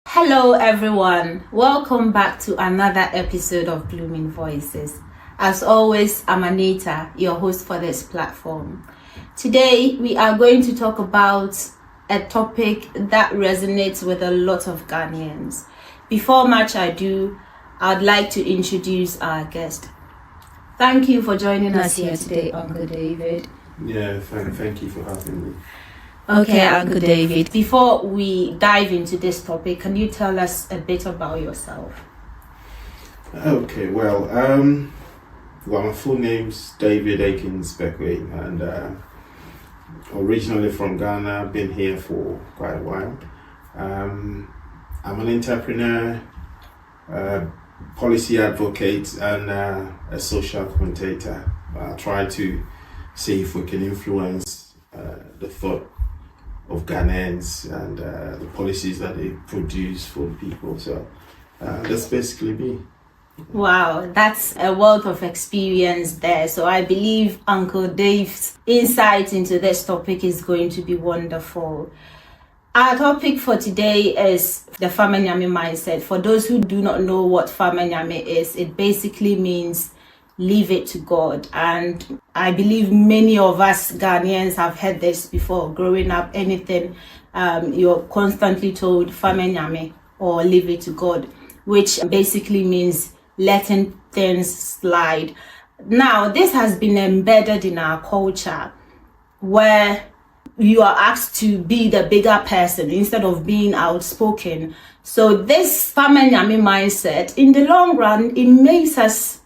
Hello everyone, welcome back to another episode of Blooming Voices. As always, I'm Anita, your host for this platform. Today we are going to talk about a topic that resonates with a lot of Ghanaians. Before much ado, I'd like to introduce our guest. Thank you for joining us here today, Uncle David. Yeah, thank you for having me. Okay, Uncle David, before we dive into this topic, can you tell us a bit about yourself? Okay, my full name's David Akins Bekwe, and originally from Ghana, been here for quite a while. I'm an entrepreneur, policy advocate, and a social commentator. I try to see if we can influence the thought of Ghanaians and the policies that they produce for the people. So that's basically me. Wow, that's a wealth of experience there. So I believe Uncle Dave's insight into this topic is going to be wonderful. Our topic for today is the Fama Nyame mindset. For those who do not know what Fama Nyame is, it basically means leave it to God. And I believe many of us Ghanaians have heard this before. Growing up, anything you're constantly told Fama Nyame or leave it to God, which basically means letting things slide. Now, this has been embedded in our culture where you are asked to be the bigger person instead of being outspoken. So this Fama Nyame mindset, in the long run, it makes us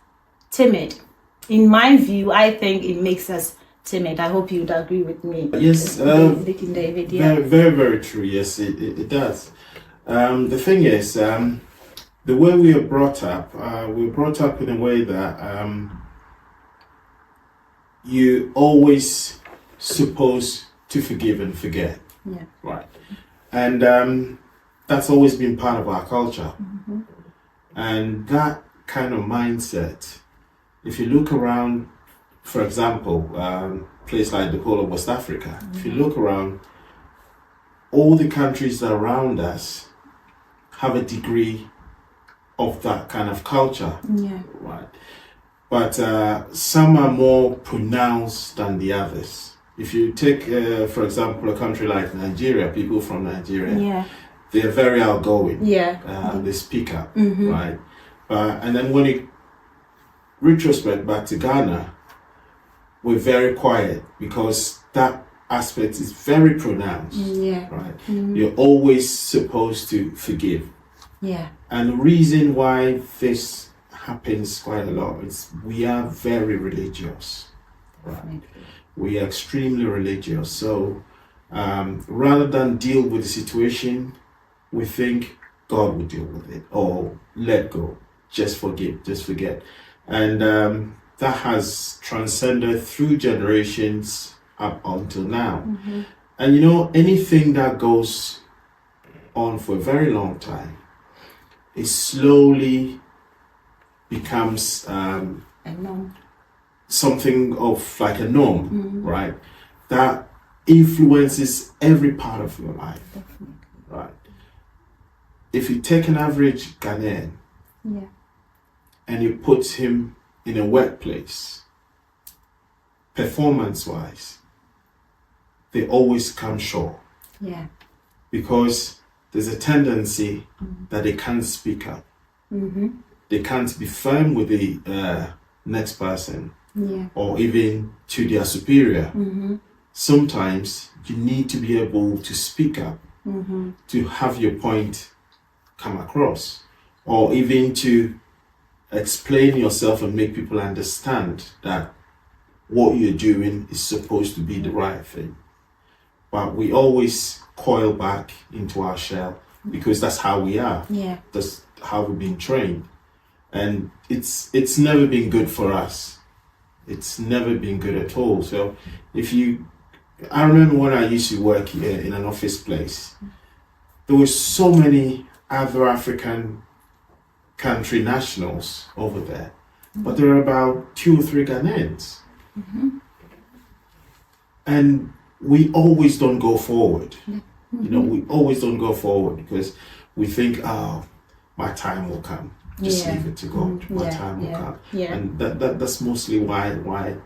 timid. In my view, I think it makes us timid. I hope you'd agree with me. Yes, David, yeah. very, very true. Yes, it does. The thing is, the way we are brought up, we're brought up in a way that you always supposed to forgive and forget. Yeah. Right. And that's always been part of our culture. Mm-hmm. And that kind of mindset, if you look around, for example, place like the whole of West Africa, Mm-hmm. if you look around, all the countries around us have a degree of that kind of culture. Yeah. Right. But some are more pronounced than the others. If you take, for example, a country like Nigeria, people from Nigeria, Yeah. they're very outgoing. Yeah. They speak up, Mm-hmm. right? And then when you retrospect back to Ghana, we're very quiet because that aspect is very pronounced, Yeah. right? Mm-hmm. You're always supposed to forgive. Yeah. And the reason why this happens quite a lot is we are very religious, right? We are extremely religious. So rather than deal with the situation, we think God will deal with it, or let go, just forgive, just forget. And that has transcended through generations up until now. Mm-hmm. And you know, anything that goes on for a very long time, it slowly becomes something of like a norm, Mm-hmm. right? That influences every part of your life. Definitely. Right. If you take an average Ghanaian Yeah. and you put him in a workplace, performance-wise, they always come short Yeah. because there's a tendency Mm-hmm. that they can't speak up. Mm-hmm. They can't be firm with the next person Yeah. or even to their superior. Mm-hmm. Sometimes you need to be able to speak up, Mm-hmm. to have your point come across, or even to explain yourself and make people understand that what you're doing is supposed to be the right thing. But we always coil back into our shell because that's how we are. Yeah. That's how we've been trained. And it's never been good for us. It's never been good at all. So I remember when I used to work here in an office place, there were so many other African country nationals over there, but there are about 2 or 3 Ghanaians. Mm-hmm. And we always don't go forward. You know, we always don't go forward because we think, oh, my time will come. Just leave it to God. My time will come. Yeah. And that's mostly why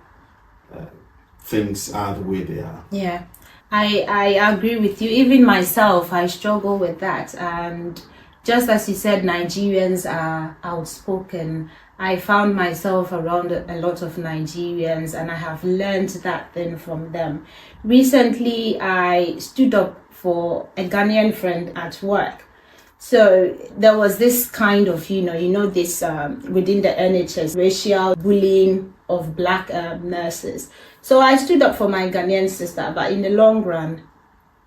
things are the way they are. Yeah, I agree with you. Even myself, I struggle with that. And just as you said, Nigerians are outspoken. I found myself around a lot of Nigerians, and I have learned that thing from them. Recently, I stood up for a Ghanaian friend at work. So there was this kind of, this within the NHS, racial bullying of black nurses. So I stood up for my Ghanaian sister, but in the long run,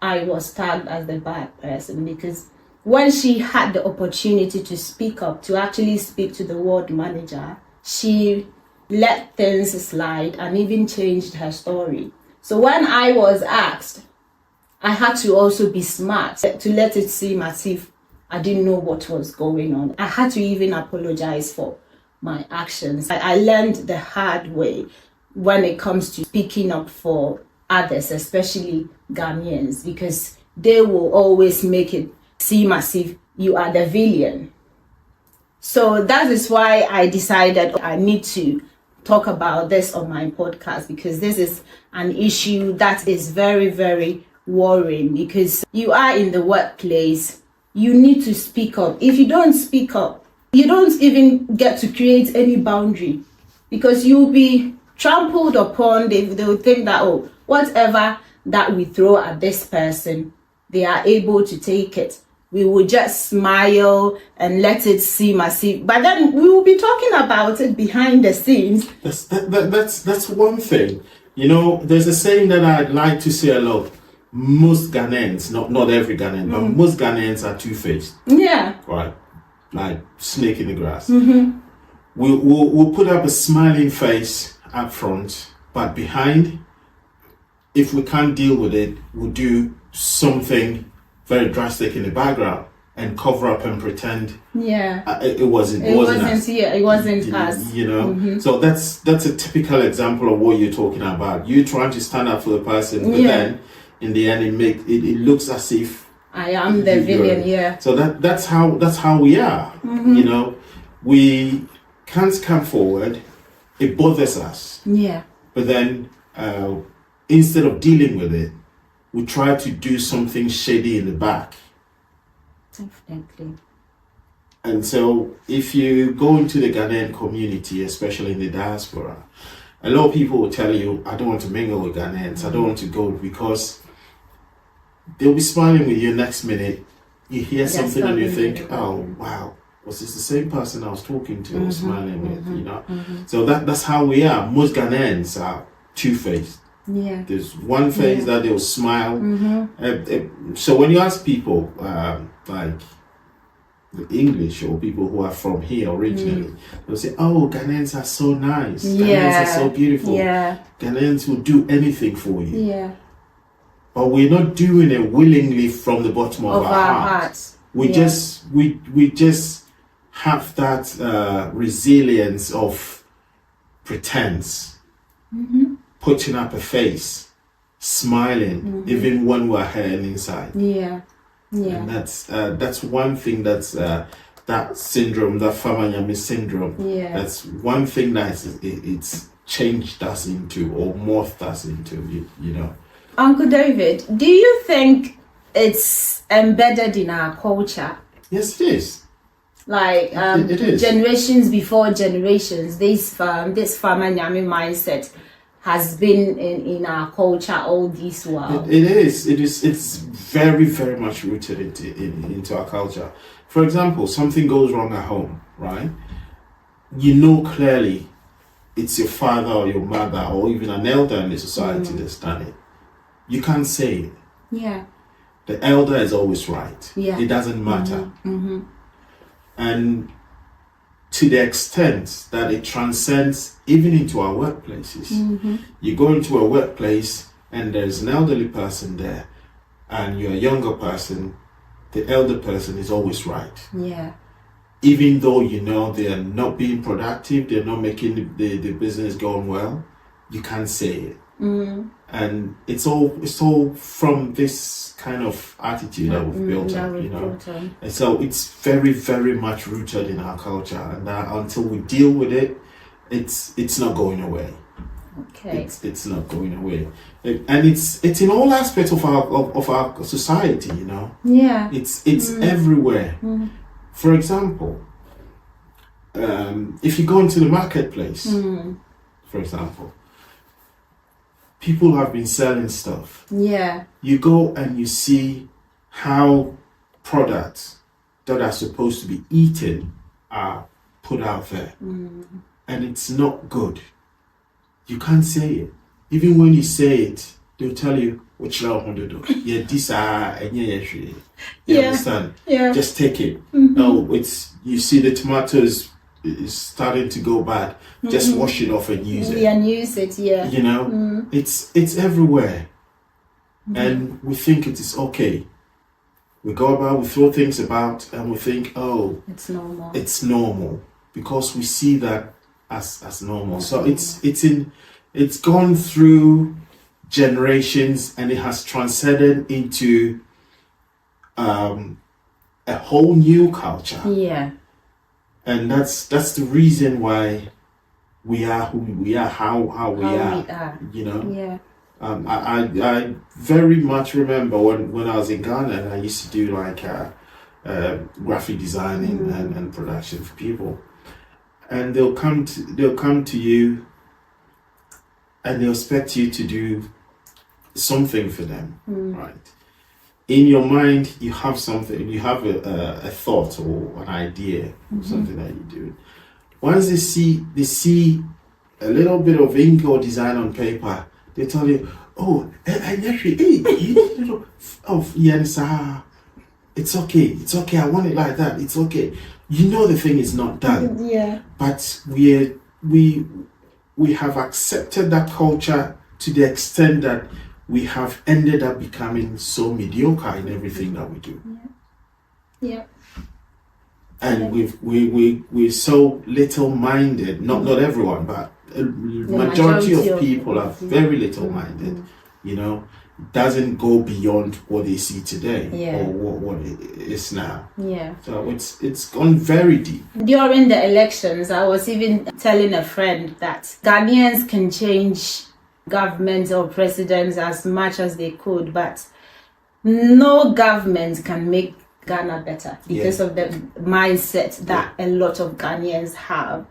I was tagged as the bad person, because when she had the opportunity to speak up, to actually speak to the ward manager, she let things slide and even changed her story. So when I was asked, I had to also be smart to let it seem as if I didn't know what was going on. I had to even apologize for my actions. I learned the hard way when it comes to speaking up for others, especially Ghanaians, because they will always make it seem as if you are the villain. So that is why I decided I need to talk about this on my podcast, because this is an issue that is very, very worrying, because you are in the workplace, you need to speak up. If you don't speak up, you don't even get to create any boundary, because you'll be trampled upon. They will think that, oh, whatever that we throw at this person, they are able to take it. We will just smile and let it seem as if, but then we will be talking about it behind the scenes. That's one thing. There's a saying that I'd like to say a lot. Most Ghanaians, not every Ghanaian, but most Ghanaians are two-faced. Yeah. Right. Like snake in the grass. Mm-hmm. We'll put up a smiling face up front, but behind, if we can't deal with it, we'll do something very drastic in the background and cover up and pretend it wasn't us. Yeah, it wasn't us. Mm-hmm. So that's a typical example of what you're talking about. You trying to stand up for the person, but then in the end it looks as if I am the villain. Yeah. So that's how we are. Mm-hmm. We can't come forward. It bothers us. Yeah. But then instead of dealing with it, we try to do something shady in the back. Definitely. And so if you go into the Ghanaian community, especially in the diaspora, a lot of people will tell you, I don't want to mingle with Ghanaians. I don't want to go, because they'll be smiling with you next minute. You hear something and you think, oh, wow, was this the same person I was talking to or smiling with, Mm-hmm. So that's how we are. Most Ghanaians are two-faced. Yeah. There's one face that they'll smile. Mm-hmm. So when you ask people, like the English or people who are from here originally, they'll say, oh, Ghanaians are so nice. Ghanaians are so beautiful. Yeah. Ghanaians will do anything for you. Yeah. But we're not doing it willingly from the bottom of our hearts. We just have that resilience of pretense. Mm-hmm. Putting up a face, smiling, even when we're hurting inside. Yeah. And that's one thing that's that syndrome, that Fama Nyame syndrome. Yeah. That's one thing that it's changed us into, or morphed us into. Uncle David, do you think it's embedded in our culture? Yes, it is. Like it is. Generations before generations, this Fama Nyame mindset has been in our culture all this while. It is. It's very, very much rooted into our culture. For example, something goes wrong at home, right? Clearly it's your father or your mother or even an elder in the society that's done it. You can't say it. Yeah. The elder is always right. Yeah. It doesn't matter. And to the extent that it transcends even into our workplaces. You go into a workplace and there's an elderly person there and you're a younger person, the elder person is always right. Yeah. Even though they are not being productive, they're not making the business going well, you can't say it. and it's all from this kind of attitude that we've built up, and so it's very, very much rooted in our culture, and until we deal with it, it's not going away. Okay. It's not going away, and it's in all aspects of our society, Yeah. It's everywhere. For example, if you go into the marketplace, for example, people have been selling stuff. Yeah. You go and you see how products that are supposed to be eaten are put out there, and it's not good. You can't say it. Even when you say it, they'll tell you which law to do. Yeah, this and you understand? Yeah. Just take it. No, you see the tomatoes is starting to go bad. Just wash it off and use it. And use it, yeah. It's everywhere. And we think it is okay. We go about, we throw things about, and we think, oh, it's normal. It's normal because we see that as normal. So it's gone through generations, and it has transcended into a whole new culture. Yeah. And that's the reason why we are who we are, how we are. Yeah. I very much remember when I was in Ghana, and I used to do like graphic designing and production for people, and they'll come to you, and they'll expect you to do something for them, right? In your mind, you have something, you have a thought or an idea, something that you do. Once they see a little bit of ink or design on paper, they tell you, oh, it's okay, I want it like that, it's okay. You know the thing is not done. Yeah. But we have accepted that culture to the extent that we have ended up becoming so mediocre in everything that we do. Yeah. And we're so little-minded. Not everyone, but the majority of people are very little-minded. Doesn't go beyond what they see today or what it is now. Yeah. So it's gone very deep. During the elections, I was even telling a friend that Ghanaians can change governments or presidents as much as they could, but no government can make Ghana better because of the mindset that a lot of Ghanaians have.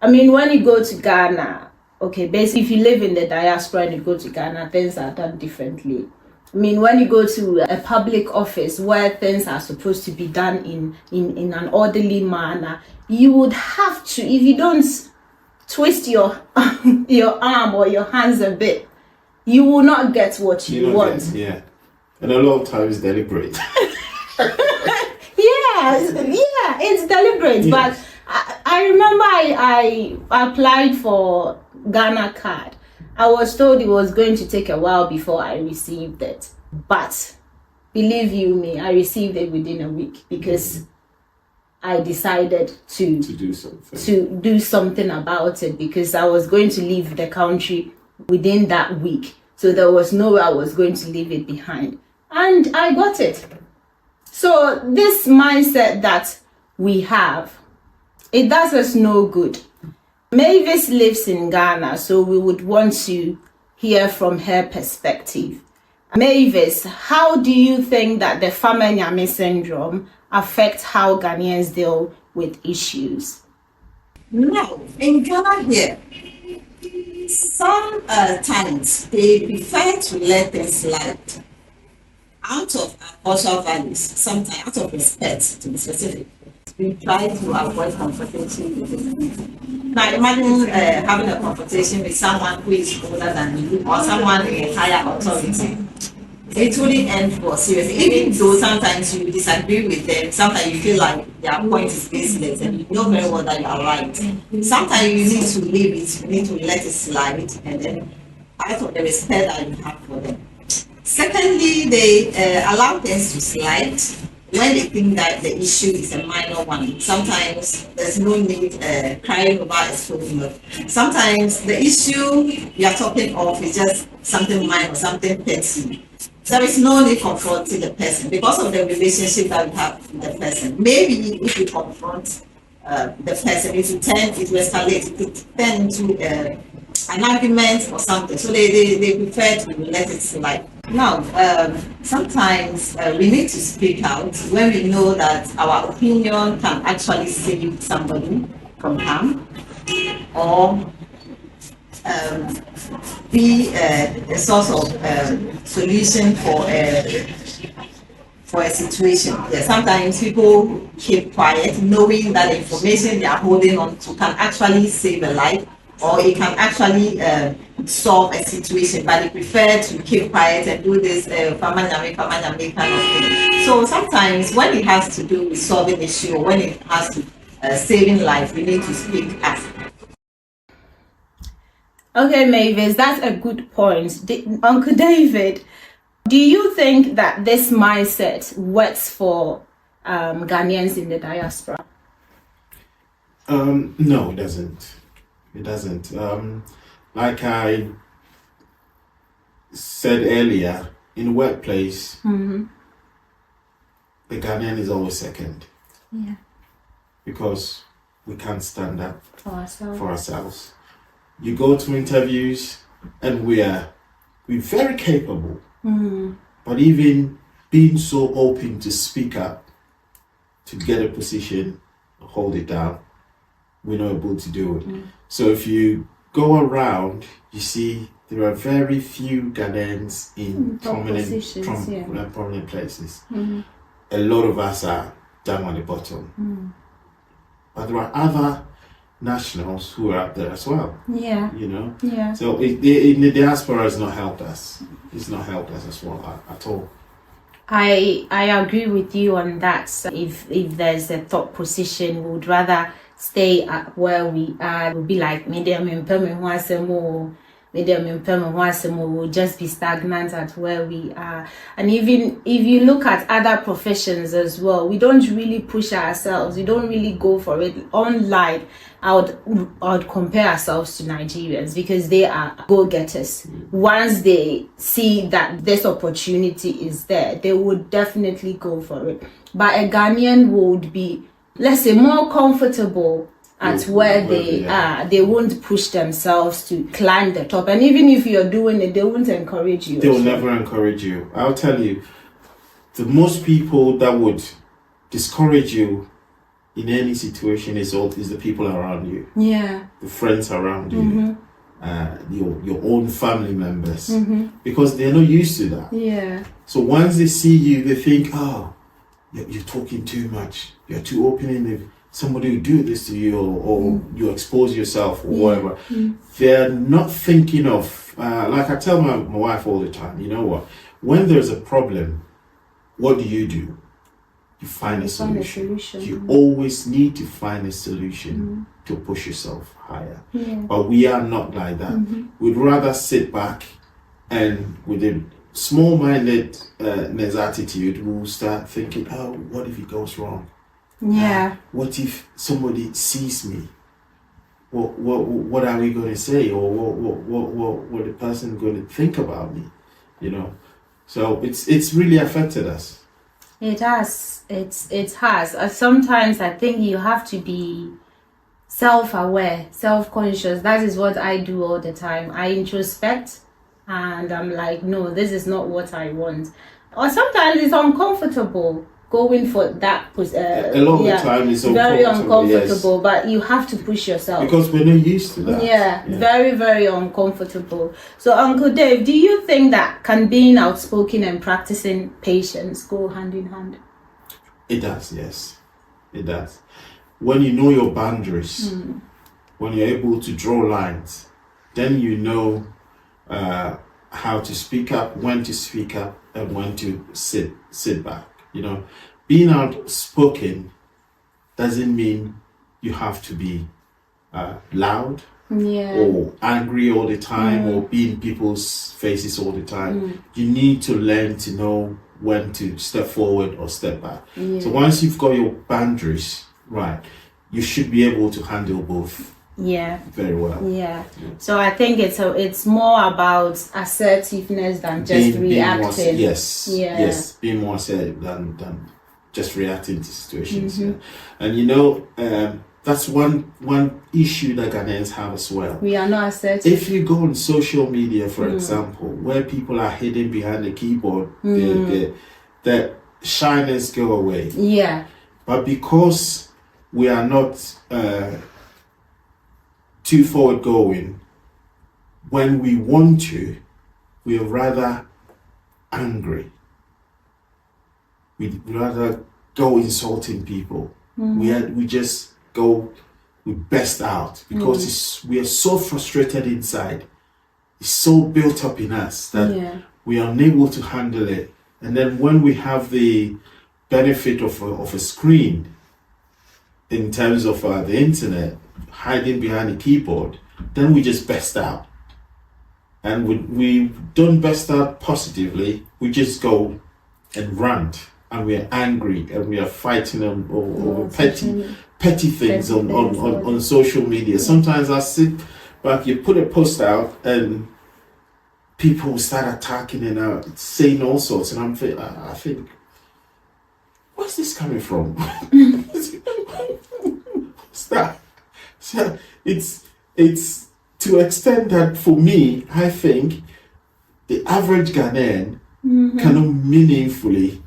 I mean, when you go to Ghana, okay, basically if you live in the diaspora and you go to Ghana, things are done differently. I mean, when you go to a public office where things are supposed to be done in an orderly manner, you would have to, if you don't twist your arm or your hands a bit, you will not get what you want. And a lot of times deliberate. It's deliberate. Yes. But I remember I applied for Ghana card. I was told it was going to take a while before I received it, but believe you me, I received it within a week because I decided to do something about it, because I was going to leave the country within that week. So there was no way I was going to leave it behind. And I got it. So this mindset that we have, it does us no good. Mavis lives in Ghana, so we would want to hear from her perspective. Mavis, how do you think that the Fama Nyame syndrome affect how Ghanaians deal with issues? Now, in Ghana here, some times they prefer to let things slide out of our cultural values, sometimes out of respect, to be specific. We try to avoid confrontation with people. Now imagine having a confrontation with someone who is older than you or someone in higher authority. It really ends for serious. Even though sometimes you disagree with them, sometimes you feel like their point is baseless and you know very well that you are right. Sometimes you need to leave it, you need to let it slide, and then out of the respect that you have for them. Secondly, they allow things to slide when they think that the issue is a minor one, sometimes there's no need crying over a spilled milk. Sometimes the issue you are talking of is just something minor, something petty. There is no need confronting the person because of the relationship that we have with the person. Maybe if you confront the person, it will escalate, it could turn into an argument or something. So they prefer to let it slide. Now, sometimes we need to speak out when we know that our opinion can actually save somebody from harm or be a source of solution for a situation. Yeah, sometimes people keep quiet, knowing that the information they are holding on to can actually save a life or it can actually solve a situation, but they prefer to keep quiet and do this Fama Nyame kind of thing. So sometimes when it has to do with solving issue or when it has to saving life, we need to speak up. Okay, Mavis, that's a good point. Uncle David, do you think that this mindset works for Ghanaians in the diaspora? No, it doesn't. It doesn't. Like I said earlier, in the workplace, the Ghanaian is always second. Yeah. Because we can't stand up For ourselves. You go to interviews and we're very capable. But even being so open to speak up, to get a position, hold it down, we're not able to do it. So if you go around, you see there are very few Ghanaians in prominent places. A lot of us are down on the bottom. But there are other nationals who are up there as well. Yeah. You know? Yeah. So in the diaspora has not helped us. It's not helped us as well at all. I agree with you on that. So if there's a top position, we would rather stay at where we are. We'll be like medium impairment will just be stagnant at where we are. And even if you look at other professions as well, we don't really push ourselves. We don't really go for it. Unlike I would compare ourselves to Nigerians because they are go-getters. Once they see that this opportunity is there, they would definitely go for it. But a Ghanaian would be, let's say, more comfortable at where they are. They won't push themselves to climb the top. And even if you're doing it, they won't encourage you. They will never encourage you. I'll tell you, the most people that would discourage you in any situation is the people around you. Yeah. The friends around you. Your own family members. Because they're not used to that. Yeah. So once they see you, they think, oh, you're talking too much. You're too open-ended. Somebody will do this to you or you expose yourself or whatever. They're not thinking of, like I tell my wife all the time, you know what? When there's a problem, what do? You find a solution. You always need to find a solution to push yourself higher. Yeah. But we are not like that. We'd rather sit back and with a small-mindedness attitude, we'll start thinking, oh, what if it goes wrong? Yeah. What if somebody sees me? What are we going to say, or what the person going to think about me? You know, so it's really affected us. It has. It has. Sometimes I think you have to be self-aware, self-conscious. That is what I do all the time. I introspect, and I'm like, no, this is not what I want. Or sometimes it's uncomfortable going for that. A lot of the time it's very uncomfortable, yes. But you have to push yourself. Because we're not used to that. Yeah, very, very uncomfortable. So, Uncle Dave, do you think that can being outspoken and practicing patience go hand in hand? It does, yes. It does. When you know your boundaries, when you're able to draw lines, then you know how to speak up, when to speak up, and when to sit back. You know, being outspoken doesn't mean you have to be loud or angry all the time or be in people's faces all the time. You need to learn to know when to step forward or step back. So once you've got your boundaries right, you should be able to handle both very well. So I think it's more about assertiveness than just reacting. Yes, being more assertive than just reacting to situations. And that's one issue that Ghanaians have as well. We are not assertive. If you go on social media, for example, where people are hidden behind the keyboard, the shyness go away. But because we are not too forward going, when we want to, we are rather angry. We'd rather go insulting people. We just go, we burst out because we are so frustrated inside. It's so built up in us that we are unable to handle it. And then when we have the benefit of a screen in terms of the internet, hiding behind a keyboard, then we just burst out. And we don't burst out positively, we just go and rant, and we are angry, and we are fighting over petty things on social media. Sometimes I sit back, you put a post out, and people start attacking and saying all sorts, and I think, where's this coming from? What's that? So it's to extent that for me, I think the average Ghanaian cannot meaningfully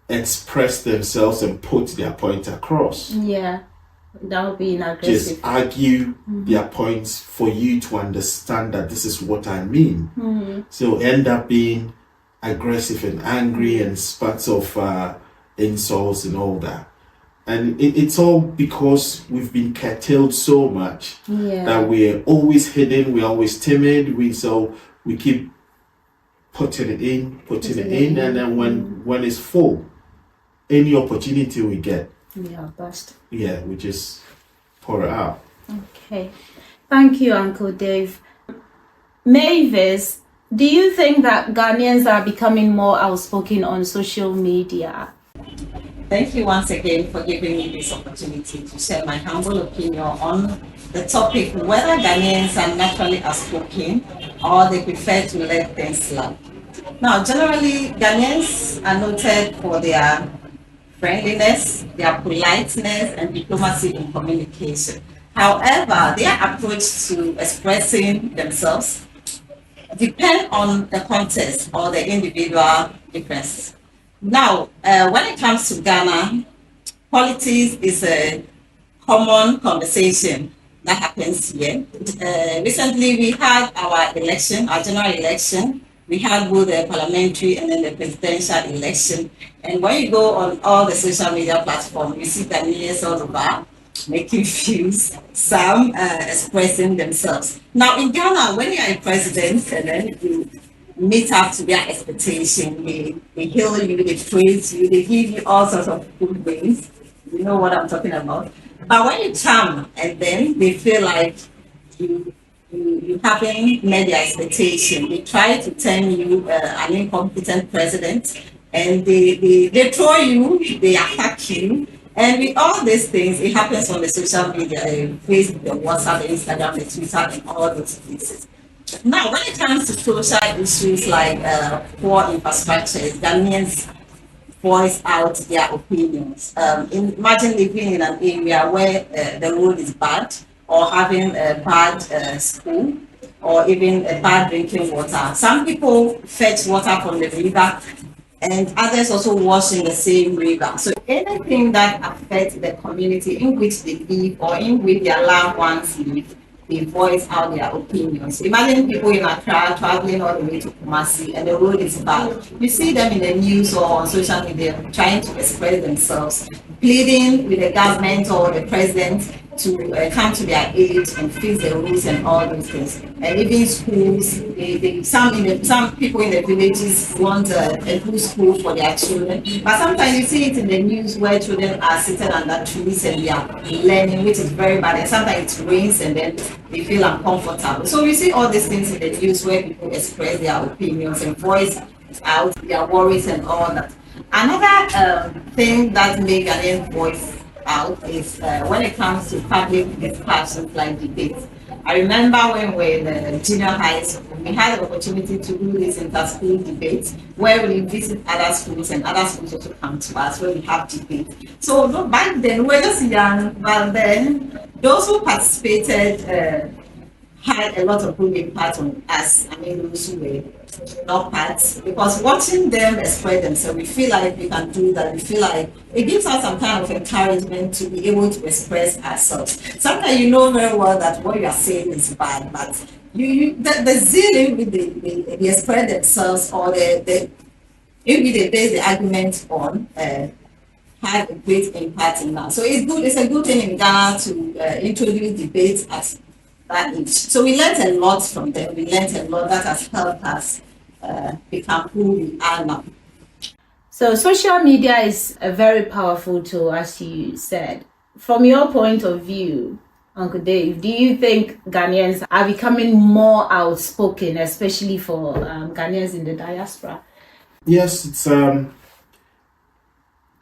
express themselves and put their point across. Without being aggressive. Just argue their points for you to understand that this is what I mean. So end up being aggressive and angry and spats of insults and all that. And it's all because we've been curtailed so much that we're always hidden, we're always timid, so we keep putting it in, and then when it's full, any opportunity we get, we just pour it out. Okay, thank you, Uncle Dave. Mavis, do you think that Ghanaians are becoming more outspoken on social media? Thank you once again for giving me this opportunity to share my humble opinion on the topic whether Ghanaians are naturally outspoken or they prefer to let things slide. Now, generally, Ghanaians are noted for their friendliness, their politeness, and diplomacy in communication. However, their approach to expressing themselves depend on the context or the individual differences. Now, when it comes to Ghana, politics is a common conversation that happens here. Recently, we had our election, our general election. We had both the parliamentary and then the presidential election. And when you go on all the social media platforms, you see Ghanaians all over making views, some expressing themselves. Now, in Ghana, when you are a president and then you meet up to their expectation, they hail you, they praise you, they give you all sorts of good things. You know what I'm talking about. But when you come and then they feel like you haven't met their expectation, they try to turn you an incompetent president, and they throw you, they attack you. And with all these things, it happens on the social media, the Facebook, the WhatsApp, the Instagram, the Twitter, and all those places. Now, when it comes to social issues like poor infrastructure, Ghanaians voice out their opinions. Imagine living in an area where the road is bad, or having a bad school, or even a bad drinking water. Some people fetch water from the river, and others also wash in the same river. So anything that affects the community in which they live or in which their loved ones live, they voice out their opinions. Imagine people in Accra traveling all the way to Kumasi and the road is bad. You see them in the news or on social media trying to express themselves, pleading with the government or the president to come to their aid and fix the rules and all those things. And even schools, some people in the villages want a good school for their children. But sometimes you see it in the news where children are sitting under trees and they are learning, which is very bad. And sometimes it rains and then they feel uncomfortable. So we see all these things in the news where people express their opinions and voice out their worries and all that. Another thing that make Ghanaian voice out is when it comes to public discussions like debates. I remember when we were in the junior high school, we had the opportunity to do this inter-school debates where we visit other schools and other schools also come to us where we have debates. So back then we were just young, but then those who participated had a lot of good impact on us. I mean, those who were not parts, because watching them express themselves, we feel like we can do that. We feel like it gives us some kind of encouragement to be able to express ourselves. Sometimes you know very well that what you are saying is bad, but the zeal with they express themselves or maybe they base the argument on had a great impact in that. So it's good. It's a good thing in Ghana to introduce debates as that age. So we learned a lot from them. We learned a lot that has helped us become who we are now. So social media is a very powerful tool, as you said. From your point of view, Uncle Dave, do you think Ghanaians are becoming more outspoken, especially for Ghanaians in the diaspora? Yes, it's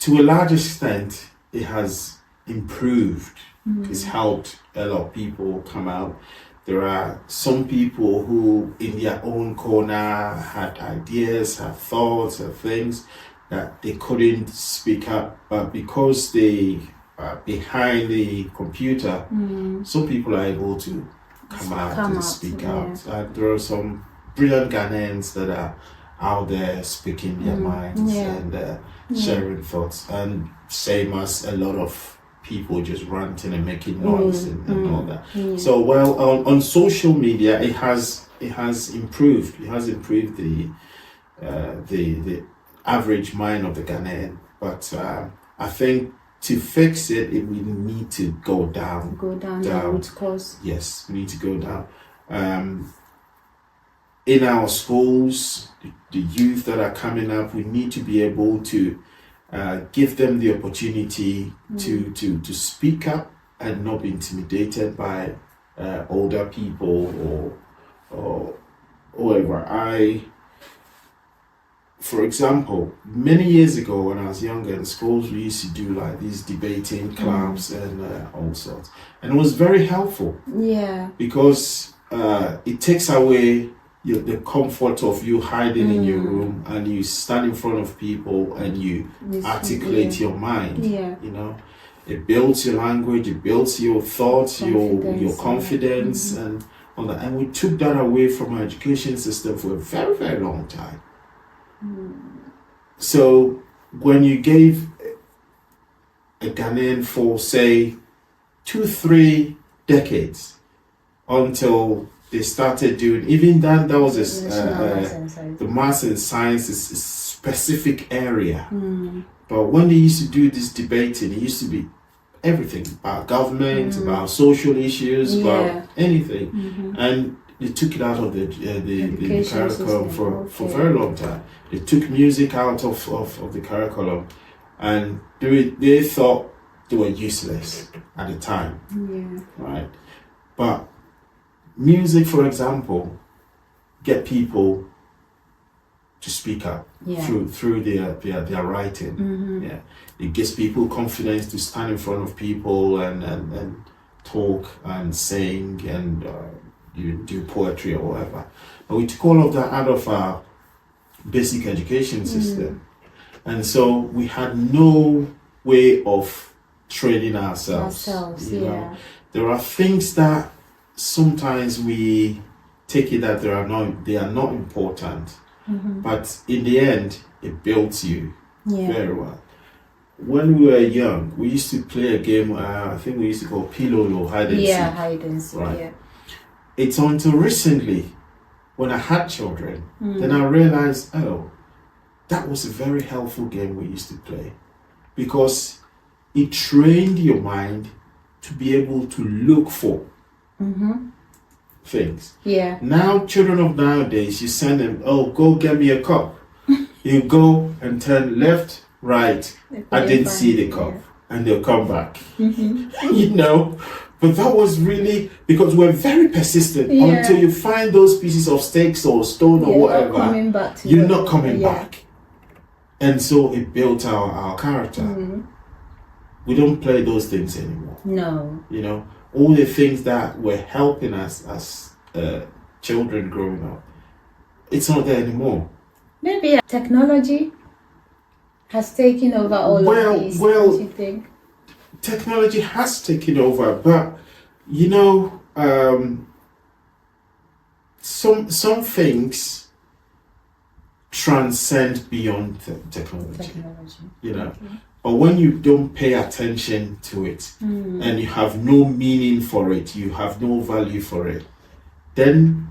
to a large extent it has improved. It's helped a lot of people come out. There are some people who in their own corner had ideas, had thoughts, had things that they couldn't speak up, but because they are behind the computer, some people are able to come out and speak out. And there are some brilliant Ghanaians that are out there speaking their minds and sharing thoughts, and same as a lot of people just ranting and making noise and all that. So on social media it has improved. It has improved the average mind of the Ghanaian. But I think to fix it, we need to go down. Root cause. Yes, we need to go down. In our schools, the youth that are coming up, we need to be able to give them the opportunity to speak up and not be intimidated by older people or whoever. For example, many years ago when I was younger in schools, we used to do like these debating clubs and all sorts, and it was very helpful. Yeah, because it takes away the comfort of you hiding in your room and you stand in front of people and you articulate your mind. You know, it builds your language, it builds your thoughts, your confidence and all that. And we took that away from our education system for a very, very long time. So when you gave a Ghanaian for say 2-3 decades until they started doing, even that was the maths and science is a specific area. But when they used to do this debating, it used to be everything about government, about social issues, about anything. And they took it out of the curriculum for a very long time. They took music out of the curriculum, and they thought they were useless at the time. Right? But music, for example, get people to speak up through their writing. It gives people confidence to stand in front of people and talk and sing and you do poetry or whatever. But we took all of that out of our basic education system, and so we had no way of training ourselves. You know? There are things that sometimes we take it that they are not important, but in the end it builds you very well. When we were young, we used to play a game, I think we used to call Pilolo, hide and seek. Hide and seek. Right. It's until recently when I had children, then I realized, that was a very helpful game we used to play, because it trained your mind to be able to look for things. Yeah. Now, children of nowadays, you send them, oh, go get me a cup. You go and turn left, right. I didn't see the cup. Yeah. And they'll come back. You know, but that was really because we're very persistent until you find those pieces of sticks or stone or whatever. You're not coming back. And so it built our character. We don't play those things anymore. No. You know, all the things that were helping us as children growing up, it's not there anymore. Maybe technology has taken over all of these, don't you think? Technology has taken over, but you know, some things transcend beyond technology. You know, but when you don't pay attention to it and you have no meaning for it, you have no value for it, then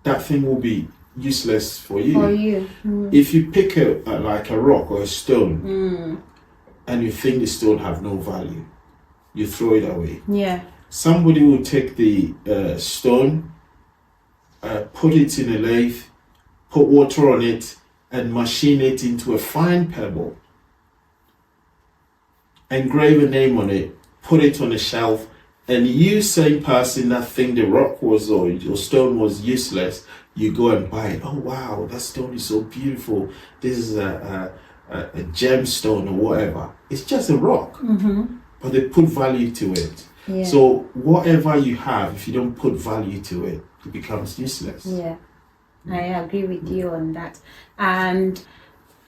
that thing will be useless for you. If you pick like a rock or a stone and you think the stone have no value, you throw it away. Yeah. Somebody will take the stone, put it in a lathe, put water on it, and machine it into a fine pebble. Engrave a name on it, put it on a shelf, and you, same person that think the rock was or your stone was useless, you go and buy it. Oh wow, that stone is so beautiful. This is a gemstone or whatever. It's just a rock, but they put value to it. Yeah. So whatever you have, if you don't put value to it, it becomes useless. Yeah, I agree with you on that. And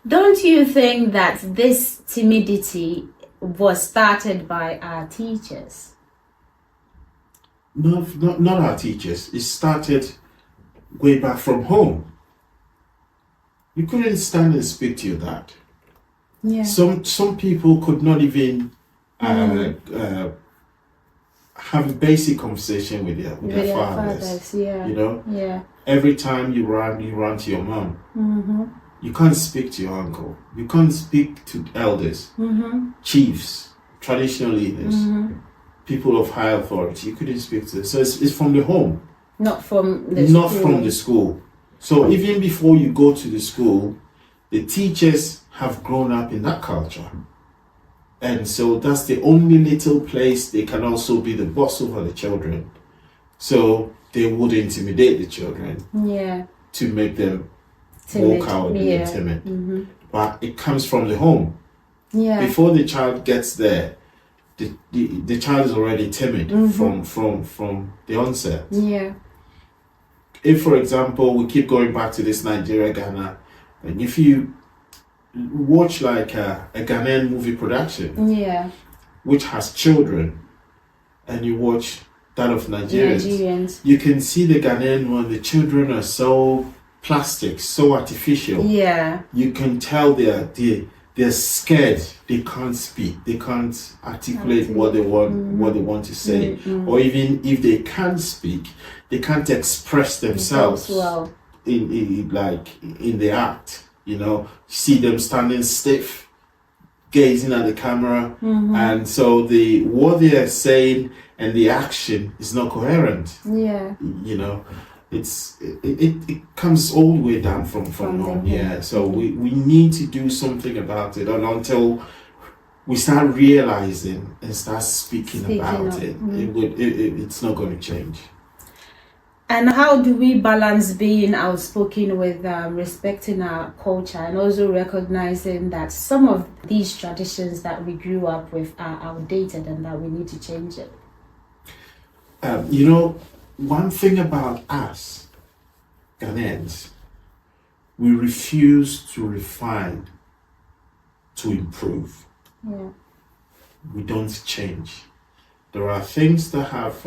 don't you think that this timidity was started by our teachers? No, not our teachers. It started way back from home. You couldn't stand and speak to your dad. Yeah. Some people could not even have a basic conversation with their fathers. Yeah. You know? Yeah. Every time you run to your mom. You can't speak to your uncle. You can't speak to elders, chiefs, traditional leaders, people of high authority. You couldn't speak to them. So it's from the home. Not from the school. So even before you go to the school, the teachers have grown up in that culture. And so that's the only little place they can also be the boss over the children. So they would intimidate the children to make them walk out and timid. But it comes from the home. Yeah. Before the child gets there, the child is already timid from the onset. Yeah. If, for example, we keep going back to this Nigeria, Ghana, and if you watch like a Ghanaian movie production, which has children, and you watch that of Nigerians, you can see the Ghanaian one. The children are so plastic, so artificial. Yeah, you can tell they're scared. They can't speak. They can't articulate what they want to say, or even if they can speak, they can't express themselves in the act. You know, see them standing stiff, gazing at the camera, and so what they are saying and the action is not coherent. Yeah, you know, it comes all the way down from home. Yeah, so we need to do something about it, and until we start realizing and start speaking about it, it's not going to change. And how do we balance being outspoken with respecting our culture and also recognizing that some of these traditions that we grew up with are outdated and that we need to change it? You know, one thing about us, Ghanaians, we refuse to refine, to improve. Yeah. We don't change. There are things that have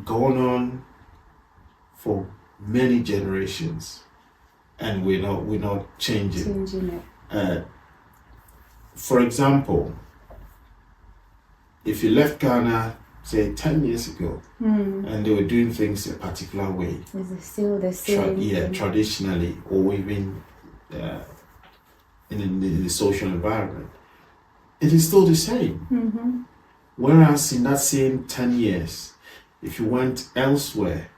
gone on for many generations, and we're not changing it. For example, if you left Ghana, say 10 years ago, and they were doing things a particular way, is it still the same? Traditionally, or even in the social environment, it is still the same. Whereas in that same 10 years, if you went elsewhere,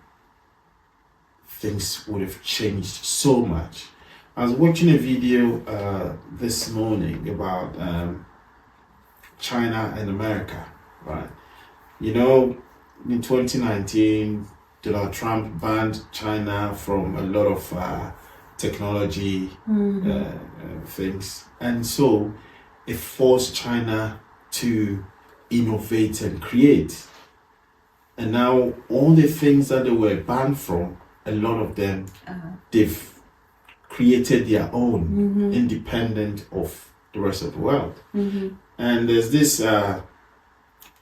things would have changed so much. I was watching a video this morning about China and America, right? You know, in 2019, Donald Trump banned China from a lot of technology things. And so it forced China to innovate and create. And now all the things that they were banned from, a lot of them, they've created their own, independent of the rest of the world. And there's this AI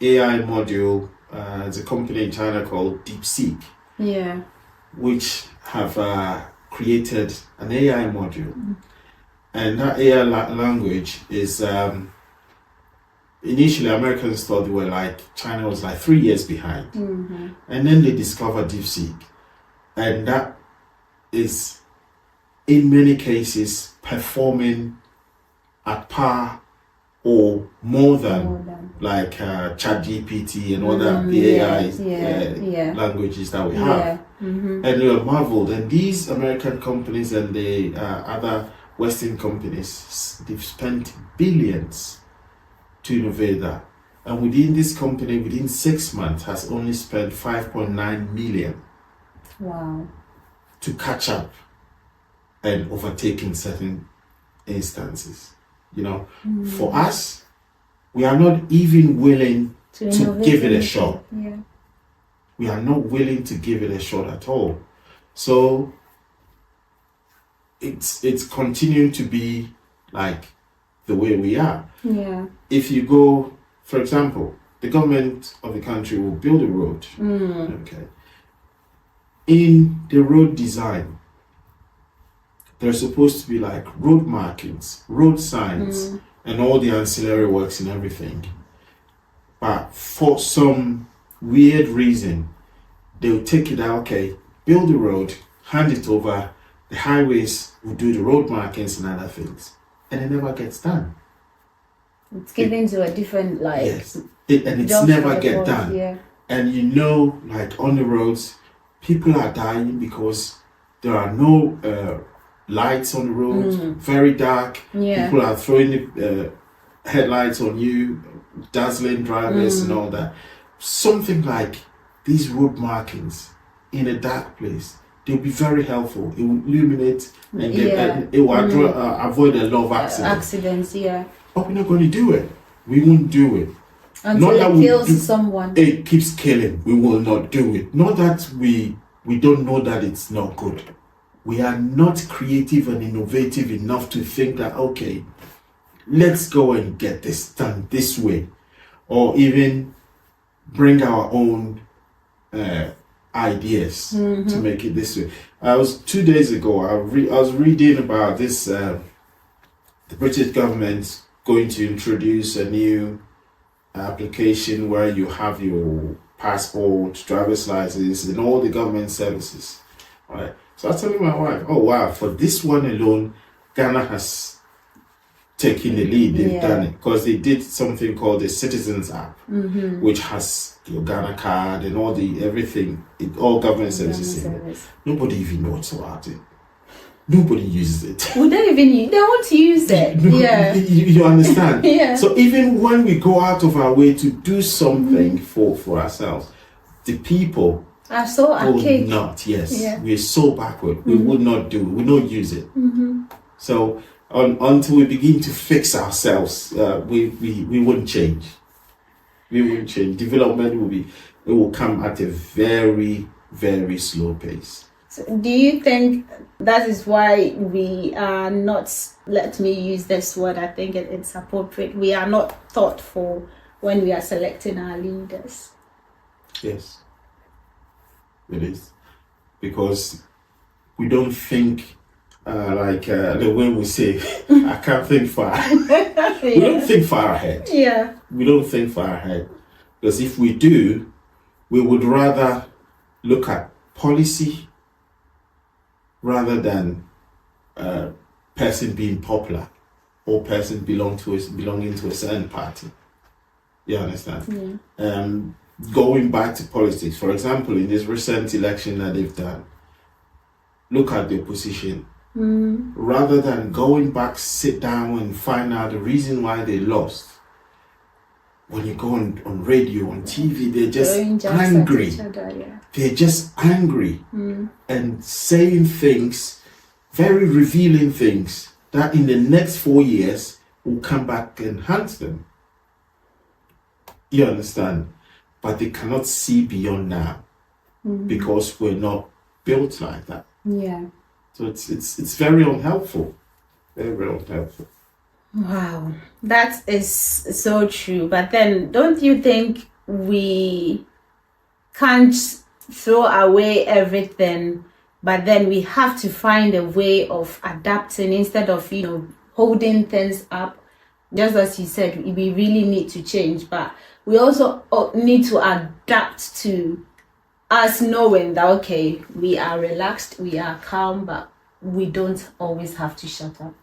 module, it's a company in China called DeepSeek, which have created an AI module. And that AI language is, initially Americans thought they were like, China was like 3 years behind. And then they discovered DeepSeek. And that is, in many cases, performing at par or more than like ChatGPT and other the AI languages that we have. And we are marveled. And these American companies and the other Western companies, they've spent billions to innovate that. And within this company, within 6 months, has only spent 5.9 million to catch up and overtake in certain instances. You know, for us, we are not even willing to give it a shot. We are not willing to give it a shot at all. So it's continuing to be like the way we are. If you go, for example, the government of the country will build a road. Okay. In the road design, there's supposed to be like road markings, road signs, and all the ancillary works and everything. But for some weird reason, they'll take it out, okay, build the road, hand it over, the highways will do the road markings and other things. And it never gets done. It's given to a different, like... Yes, and it's never get done. And you know, like on the roads, people are dying because there are no lights on the road, very dark. People are throwing headlights on you, dazzling drivers and all that. Something like these road markings in a dark place, they'll be very helpful. It will illuminate and it will avoid a lot of accidents. But we're not going to do it. We won't do it. Until it kills someone. It keeps killing. We will not do it. Not that we don't know that it's not good. We are not creative and innovative enough to think that, okay, let's go and get this done this way. Or even bring our own ideas to make it this way. 2 days ago, I was reading about this, the British government going to introduce a new application where you have your passport, driver's license, and all the government services. Right. So I was telling my wife, oh wow, for this one alone, Ghana has taken the lead. They've done it because they did something called the Citizens app, which has your Ghana card and all the everything, all government services in it. Nobody even knows about it. Nobody uses it. We don't even they want to use it. You understand? So even when we go out of our way to do something for ourselves, the people are so archaic. We're so backward. We would not do it. We don't use it. So until we begin to fix ourselves, we won't change. We won't change. Development will come at a very, very slow pace. So do you think that is why we are not, let me use this word, I think it's appropriate, we are not thoughtful when we are selecting our leaders? Yes, it is. Because we don't think the way we say, I can't think far. We don't think far ahead. We don't think far ahead. Because if we do, we would rather look at policy rather than person being popular or person belonging to a certain party. You understand? Going back to politics, for example, in this recent election that they've done, look at the opposition. Rather than going back, sit down and find out the reason why they lost. When you go on radio, on TV, they're just angry. They're just angry and saying things, very revealing things that in the next 4 years will come back and haunt them. You understand? But they cannot see beyond now because we're not built like that. Yeah. So it's very unhelpful. Very unhelpful. Wow, that is so true. But then, don't you think we can't throw away everything, but then we have to find a way of adapting instead of, holding things up? Just as you said, we really need to change, but we also need to adapt to us knowing that, okay, we are relaxed, we are calm, but we don't always have to shut up.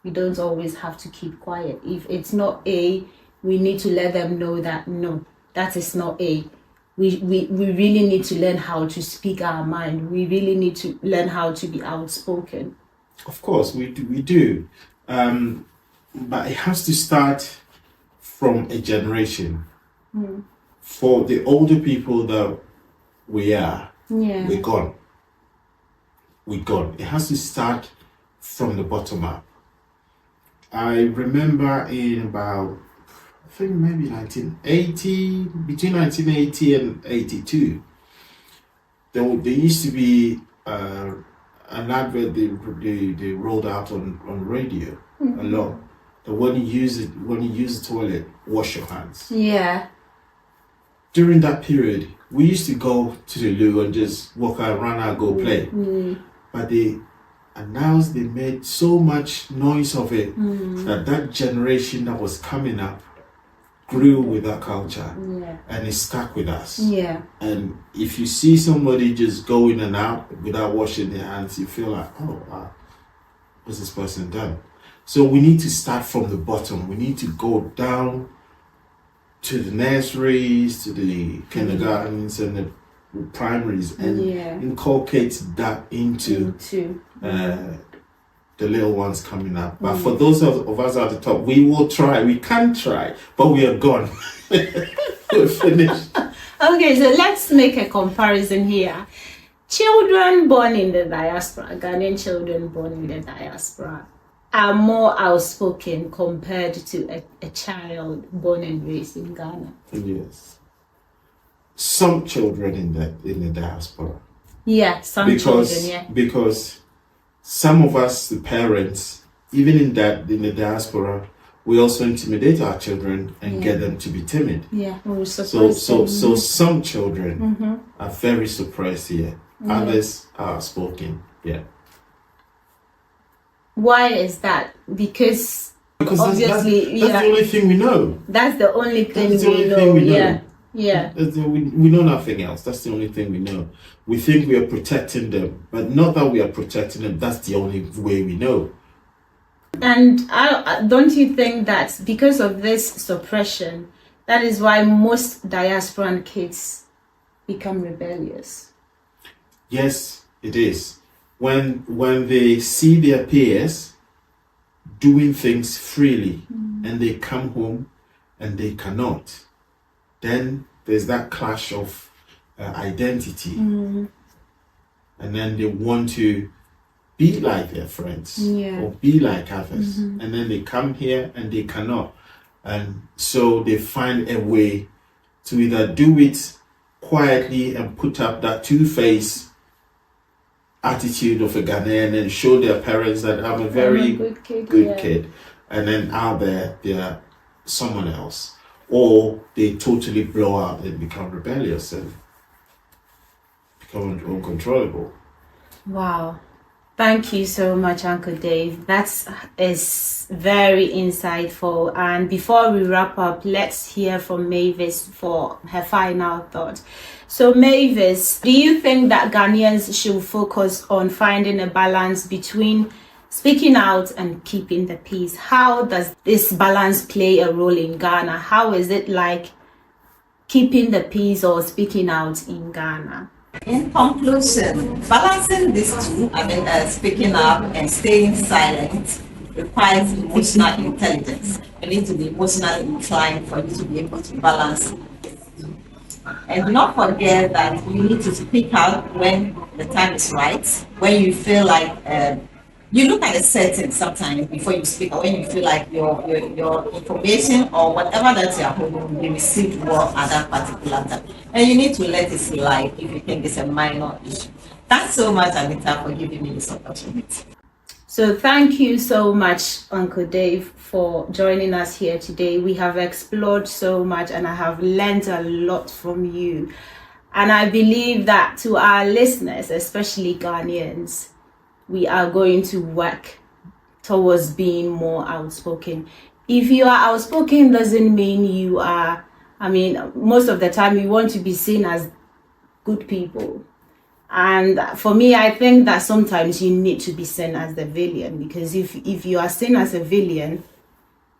We don't always have to keep quiet. If it's not A, we need to let them know that no, that is not A. We really need to learn how to speak our mind. We really need to learn how to be outspoken. Of course, we do. But it has to start from a generation. For the older people that we are, we're gone. We're gone. It has to start from the bottom up. I remember in about, I think maybe 1980, between 1980 and 82, there used to be an advert they rolled out on radio a lot. That when you use the toilet, wash your hands. Yeah. During that period, we used to go to the loo and just walk around, go play. But they announced, they made so much noise of it that generation that was coming up grew with that culture and it stuck with us. And if you see somebody just go in and out without washing their hands, you feel like, oh wow, what's this person done? So we need to start from the bottom. We need to go down to the nurseries, to the kindergartens and the primaries and inculcate that into the little ones coming up. But for those of us at the top, we will try. We can try, but we are gone. We're finished. Okay, so let's make a comparison here. Children born in the diaspora, Ghanaian children born in the diaspora, are more outspoken compared to a child born and raised in Ghana. Yes. Some children in the diaspora. Yeah, some children, yeah. Because some of us, the parents, even in the diaspora, we also intimidate our children and get them to be timid. Yeah, so some children are very suppressed here. Others are outspoken. Yeah. Why is that? Because obviously that's the only thing we know. That's the only thing we know. Yeah. We know nothing else. That's the only thing we know. We think we are protecting them, but not that we are protecting them. That's the only way we know. And don't you think that because of this suppression, that is why most diasporan kids become rebellious? Yes, it is. When they see their peers doing things freely and they come home and they cannot, then there's that clash of identity. And then they want to be like their friends or be like others. And then they come here and they cannot. And so they find a way to either do it quietly and put up that two-faced attitude of a Ghanaian and show their parents that I'm a very good kid. And then out there, they're someone else. Or they totally blow out and become rebellious and become uncontrollable. Wow. Thank you so much, Uncle Dave. That is very insightful. And before we wrap up, let's hear from Mavis for her final thought. So Mavis, do you think that Ghanaians should focus on finding a balance between speaking out and keeping the peace. How does this balance play a role in Ghana? How is it like keeping the peace or speaking out in Ghana? In conclusion, balancing these two, speaking up and staying silent, requires emotional intelligence. You need to be emotionally inclined for you to be able to balance. And do not forget that you need to speak out when the time is right, when you feel like you look at a setting sometimes before you speak, or when you feel like your information or whatever that you are holding will be received well at that particular time. And you need to let it slide if you think it's a minor issue. Thanks so much, Anita, for giving me this opportunity. So thank you so much, Uncle Dave, for joining us here today. We have explored so much and I have learned a lot from you. And I believe that to our listeners, especially Ghanaians, we are going to work towards being more outspoken. If you are outspoken, doesn't mean you are, most of the time we want to be seen as good people. And for me, I think that sometimes you need to be seen as the villain, because if you are seen as a villain,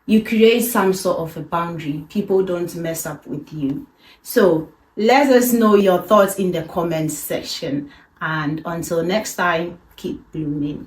you create some sort of a boundary. People don't mess up with you. So let us know your thoughts in the comments section. And until next time, keep blooming.